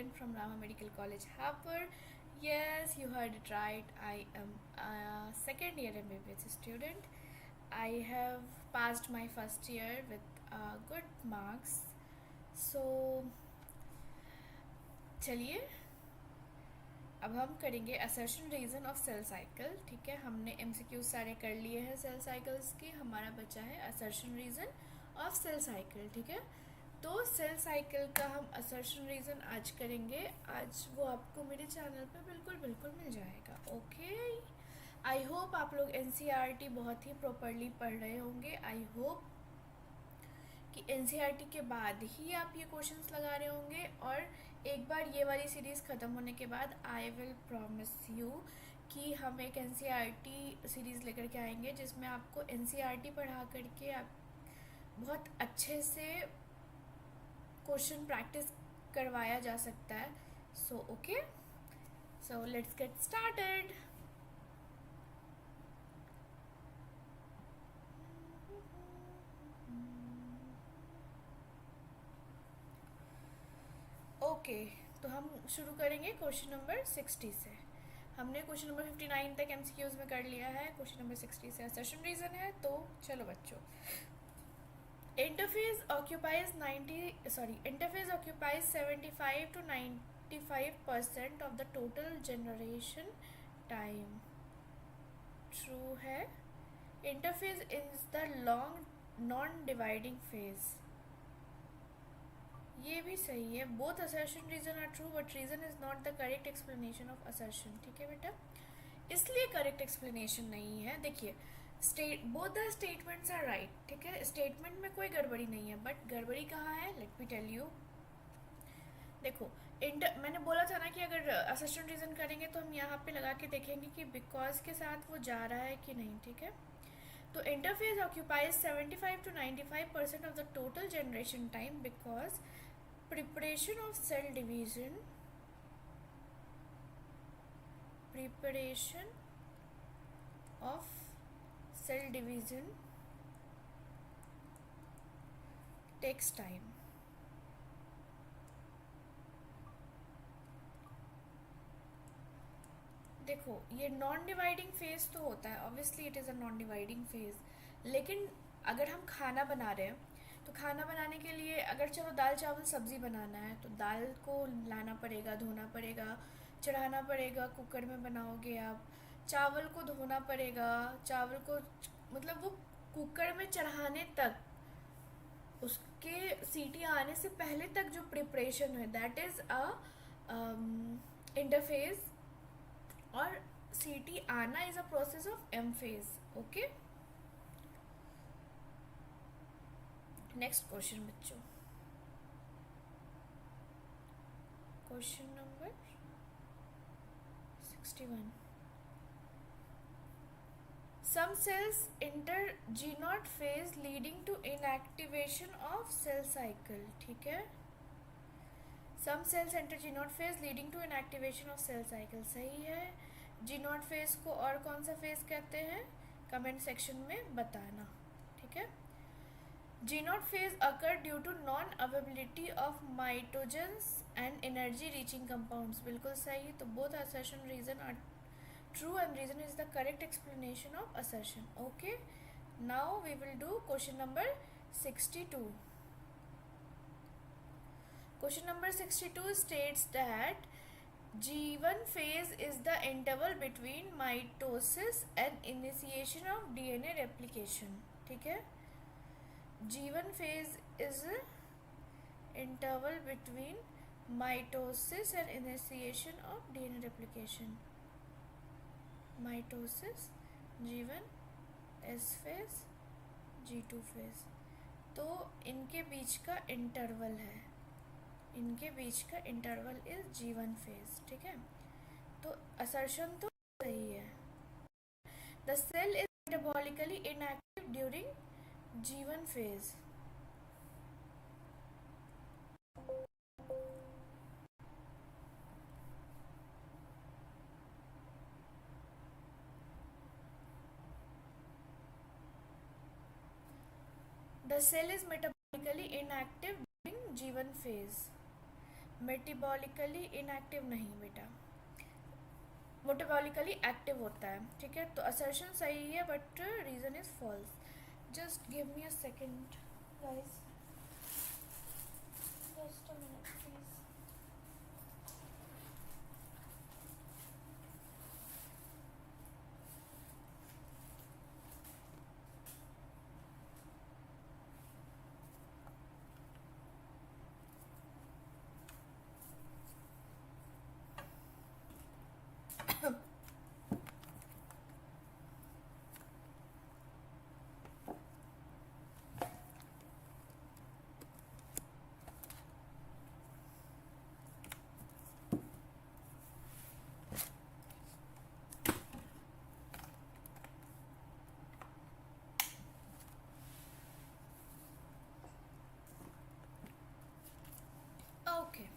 student from Rama Medical College, Hapur. Yes, you heard it right. I am a second year MBBS student. I have passed my first year with good marks. So चलिए अब हम करेंगे assertion reason of cell cycle. ठीक है, हमने MCQ सारे कर लिए हैं सेल साइकिल्स की. हमारा बचा है assertion reason of cell cycle. ठीक है, तो सेल साइकिल का हम असर्शन रीज़न आज करेंगे. आज वो आपको मेरे चैनल पे बिल्कुल बिल्कुल मिल जाएगा. ओके, आई होप आप लोग NCERT बहुत ही प्रॉपरली पढ़ रहे होंगे. आई होप कि NCERT के बाद ही आप ये क्वेश्चंस लगा रहे होंगे. और एक बार ये वाली सीरीज़ ख़त्म होने के बाद आई विल प्रॉमिस यू कि हम एक NCERT सीरीज़ लेकर के आएंगे जिसमें आपको NCERT पढ़ा करके आप बहुत अच्छे से क्वेश्चन प्रैक्टिस करवाया जा सकता है. So okay, so let's get started. Okay, तो हम शुरू करेंगे क्वेश्चन नंबर 60 से. हमने क्वेश्चन नंबर 59 तक MCQs में कर लिया है. क्वेश्चन नंबर 60 से असर्शन रीज़न है. तो चलो बच्चों, interface occupies 75 to 95% of the total generation time. True है. Interface is the long non-dividing phase. ये भी सही है. Both assertion reason are true but reason is not the correct explanation of assertion. ठीक है बेटा, इसलिए करेक्ट एक्सप्लेनेशन नहीं है. देखिए, both the statements are right. ठीक है, स्टेटमेंट में कोई गड़बड़ी नहीं है, बट गड़बड़ी कहाँ है? Let me tell you. देखो, मैंने बोला था ना कि अगर असर्शन रीज़न करेंगे तो हम यहाँ पे लगा के देखेंगे कि बिकॉज के साथ वो जा रहा है कि नहीं. ठीक है, तो interface occupies 75 to 95% of the total generation time because preparation of cell division takes time. देखो, ये नॉन डिवाइडिंग फेज तो होता है, obviously it is a non dividing phase. लेकिन अगर हम खाना बना रहे हैं तो खाना बनाने के लिए अगर चलो दाल चावल सब्ज़ी बनाना है तो दाल को लाना पड़ेगा, धोना पड़ेगा, चढ़ाना पड़ेगा. कुकर में बनाओगे आप, चावल को धोना पड़ेगा, चावल को मतलब वो कुकर में चढ़ाने तक, उसके सीटी आने से पहले तक जो प्रिपरेशन है दैट इज़ अ इंटरफेस. और सीटी आना is a process of M phase. Okay, next question बच्चों, question number 61. Some cells enter G0 phase leading to inactivation of cell cycle. ठीक है, Some cells enter G0 phase leading to inactivation of cell cycle. सही है. G0 phase को और कौन सा phase कहते हैं? कमेंट सेक्शन में बताना. ठीक है, G0 phase occur due to non-availability of mitogens and energy-reaching compounds. बिल्कुल सही. तो both assertion reason are true and reason is the correct explanation of assertion. Okay, now we will do question number 62. Question number 62 states that G1 phase is the interval between mitosis and initiation of DNA replication. ठीक है, G1 phase is interval between mitosis and initiation of DNA replication. Mitosis G1, S phase, G2 phase. तो इनके बीच का interval है, इनके बीच का interval is G1 phase. ठीक है, तो असर्शन तो सही है. The cell is metabolically inactive during G1 phase. The cell is metabolically inactive during G1 phase. Metabolically inactive नहीं बेटा, मेटाबॉलिकली एक्टिव होता है, ठीक है। तो असर्शन सही है but reason is false. Just give me a second guys, just a minute please. Okay,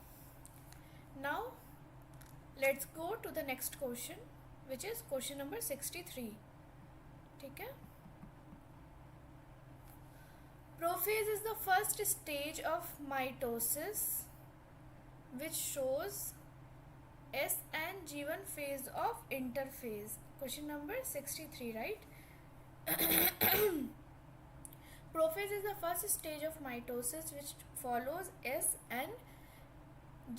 now let's go to the next question, which is question number 63, ठीक है। Prophase is the first stage of mitosis which shows S and G1 phase of interphase. Question number 63, right? Prophase is the first stage of mitosis which follows S and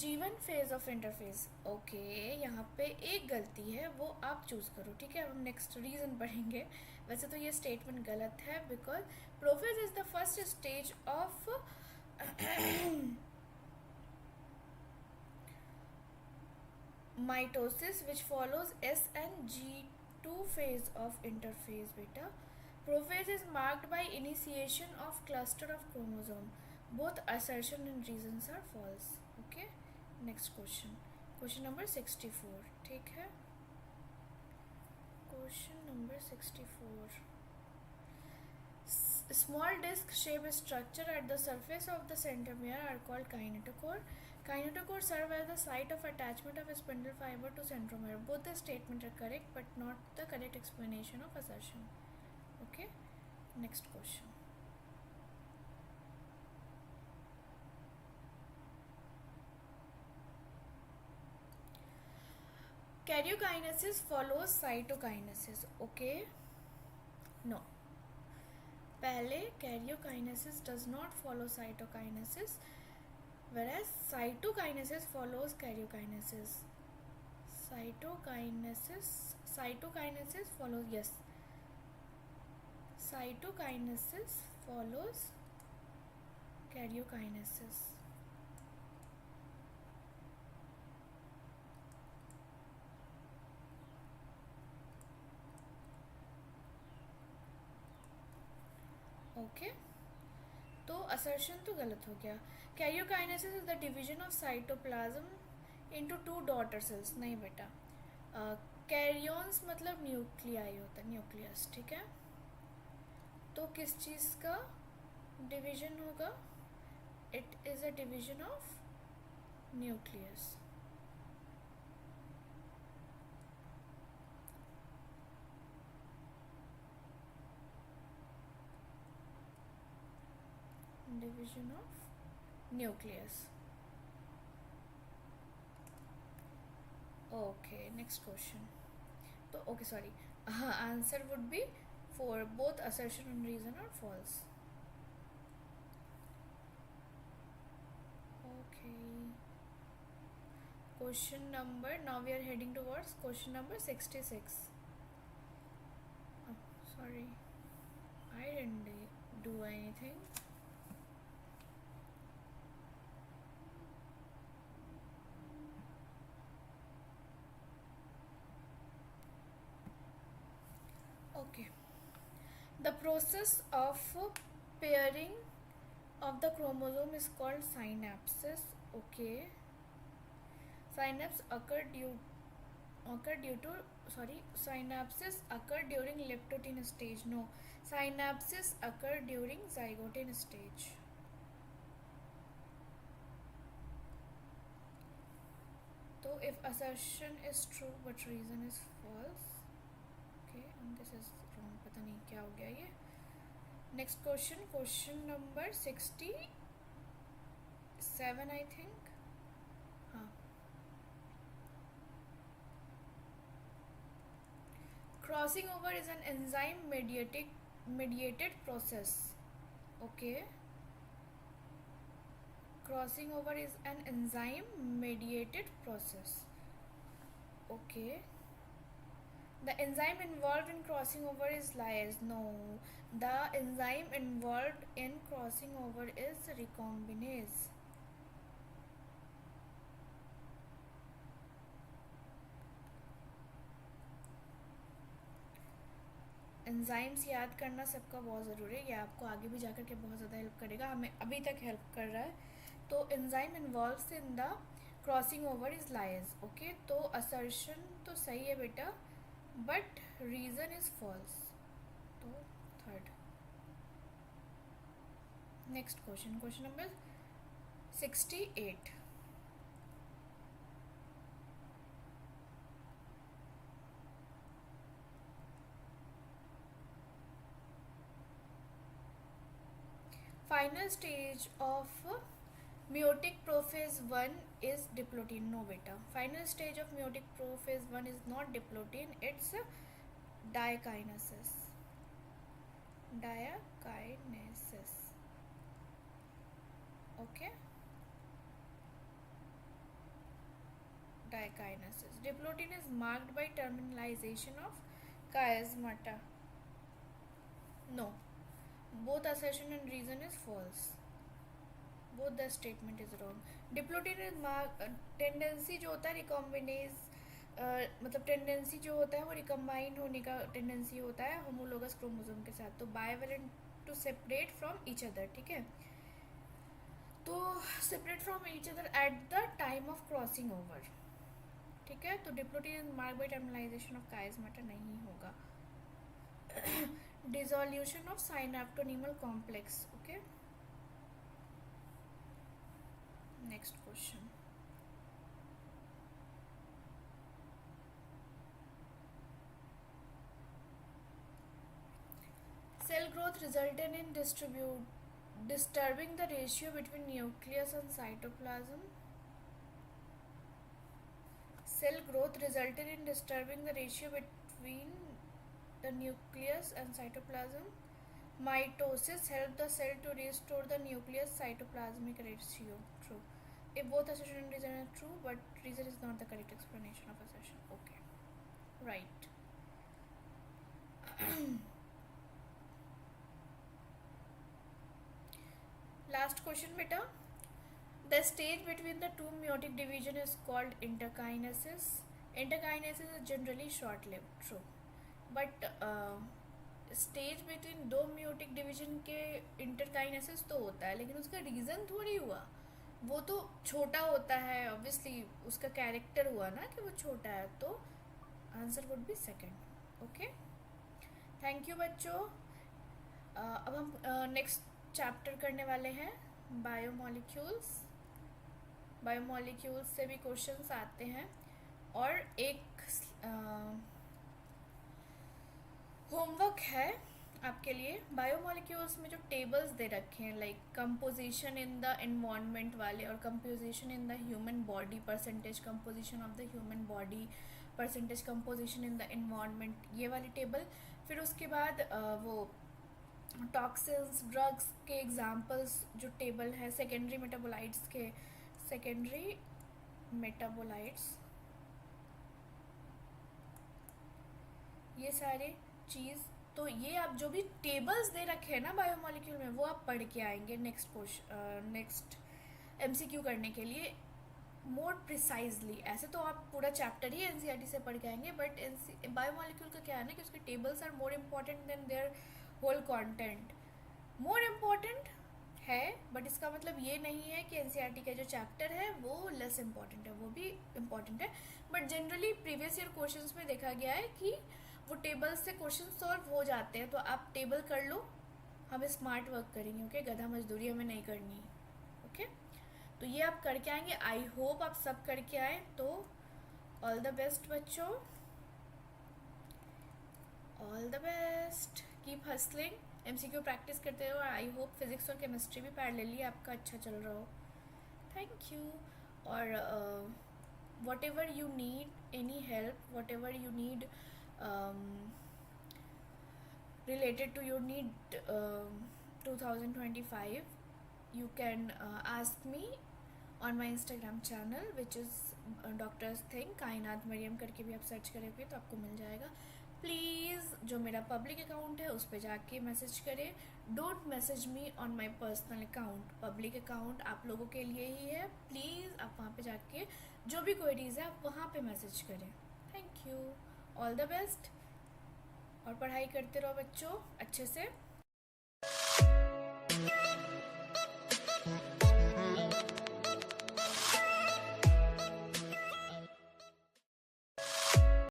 G1 phase of interphase. Okay, यहाँ पे एक गलती है, वो आप choose करो, ठीक है। अब हम नेक्स्ट रीज़न पढ़ेंगे। वैसे तो ये स्टेटमेंट गलत है, because prophase is the first stage of mitosis which follows S and G2 phase of interphase beta. Prophase is marked by initiation of cluster of chromosome. Both assertion and reasons are false. Okay, next question, question number 64, ठीक है। question number 64, small disc shaped structure at the surface of the centromere are called kinetochore. Kinetochore serve as the site of attachment of a spindle fiber to centromere. Both the statements are correct but not the correct explanation of assertion. Okay, next question. Karyokinesis follows cytokinesis. Okay, no, पहले karyokinesis does not follow cytokinesis, whereas cytokinesis follows karyokinesis. Cytokinesis follows, yes, cytokinesis follows karyokinesis. Okay, तो assertion तो गलत हो गया। Karyokinesis is the division of cytoplasm into two daughter cells. नहीं बेटा, Karen's मतलब nuclei होता है, न्यूक्लियस, ठीक है। तो किस चीज़ का डिवीजन होगा? It is a division of nucleus. Division of nucleus. Okay, next question. तो ओके सॉरी, हाँ, answer would be for both assertion and reason are false. Okay, question number, now we are heading towards question number 66. Sorry, I didn't do anything. Okay, the process of pairing of the chromosome is called synapses. Okay, synapses occur synapses occur during leptotin stage. No, synapses occur during zygote stage. So if assertion is true but reason is false, okay, and this is wrong, पता नहीं क्या हो गया ये। Next question number 67, I think. Crossing over is an enzyme mediated process. Okay, crossing over is an enzyme mediated process. Okay, the enzyme involved in crossing over is lyase. No, the enzyme involved in crossing over is recombinase. Enzymes याद करना सबका बहुत ज़रूरी है, ये आपको आगे भी जाकर के बहुत ज़्यादा हेल्प करेगा, हमें अभी तक हेल्प कर रहा है। तो enzyme involves in the crossing over is lies. Okay, तो असर्शन तो सही है बेटा, बट रीज़न इज फॉल्स। तो third. Next question, question number 68। Final stage of meiotic prophase 1 is diplotin. No beta, final stage of meiotic prophase 1 is not diplotin, it's diakinesis. Diakinesis. Okay, diakinesis. Diplotin is marked by terminalization of chiasmata. No, both assertion and reason is false. Both the statement is wrong. Diplotin is tendency जो होता है recombinase, मतलब tendency जो होता है वो recombine होने का टेंडेंसी होता है होमोलोगस क्रोमोसोम के साथ, तो bivalent to separate from each other. ठीक है, तो separate from each other at the time of crossing over. ठीक है, तो diplotene is marked by terminalisation of chiasmata नहीं होगा। Dissolution of synaptonemal complex. Okay, next question. Cell growth resulted in disturbing the ratio between nucleus and cytoplasm. Cell growth resulted in disturbing the ratio between the nucleus and cytoplasm. Mitosis helped the cell to restore the nucleus cytoplasmic ratio. True. If both assertion and reason are true, but reason is not the correct explanation of assertion. Okay, right. Last question beta. The stage between the two meiotic division is called interkinesis. Interkinesis is generally short-lived. True, but stage between दो meiotic division के interkinesis तो होता है, लेकिन उसका reason थोड़ी हुआ, वो तो छोटा होता है ऑब्वियसली, उसका कैरेक्टर हुआ ना कि वो छोटा है, तो answer would B second. Okay, thank you बच्चों। अब हम नेक्स्ट चैप्टर करने वाले हैं बायोमोलिक्यूल्स। बायोमोलिक्यूल्स से भी क्वेश्चंस आते हैं, और एक होमवर्क है आपके लिए। बायोमोलिक्यूल्स में जो टेबल्स दे रखे हैं, like composition in the environment वाले और composition in the human body, percentage composition of the human body, percentage composition in the environment, ये वाली टेबल। फिर उसके बाद वो टॉक्सिन्स, ड्रग्स के एग्जांपल्स जो टेबल है, सेकेंडरी मेटाबोलाइट्स के, सेकेंडरी मेटाबोलाइट्स, ये सारे चीज़। तो ये आप जो भी टेबल्स दे रखे हैं ना बायोमोलिक्यूल में, वो आप पढ़ के आएंगे नेक्स्ट एमसीक्यू करने के लिए मोर प्रिसाइजली। ऐसे तो आप पूरा चैप्टर ही एनसीईआरटी से पढ़ के आएंगे, बट बायोमोलिक्यूल का क्या है ना कि उसके tables are more important than their whole content. More important है, बट इसका मतलब ये नहीं है कि एनसीईआरटी का जो चैप्टर है वो लेस इम्पॉर्टेंट है, वो भी इम्पॉर्टेंट है। But generally previous year questions में देखा गया है कि वो टेबल से क्वेश्चन सॉल्व हो जाते हैं, तो आप टेबल कर लो, हमें स्मार्ट वर्क करेंगे। ओके, गधा मजदूरी हमें नहीं करनी। ओके, तो ये आप करके आएंगे। आई होप आप सब करके आए। तो ऑल द बेस्ट बच्चों, all the best, keep hustling, MCQ practice करते रहो। आई होप फिजिक्स और केमिस्ट्री भी पढ़ ले लिया आपका अच्छा चल रहा हो। Thank you. और whatever you need, any help, whatever you need, related to your need 2025, you can ask me on my Instagram channel which is doctors thing कायनात मरियम करके भी आप सर्च करेंगे तो आपको मिल जाएगा। प्लीज़ जो मेरा पब्लिक अकाउंट है उस पर जाके मैसेज करें। Don't message me on my personal account, public account आप लोगों के लिए ही है। प्लीज़ आप वहाँ पे जाके जो भी क्वेरीज है आप वहाँ पे मैसेज करें। Thank you, all the best, और पढ़ाई करते रहो बच्चों अच्छे से।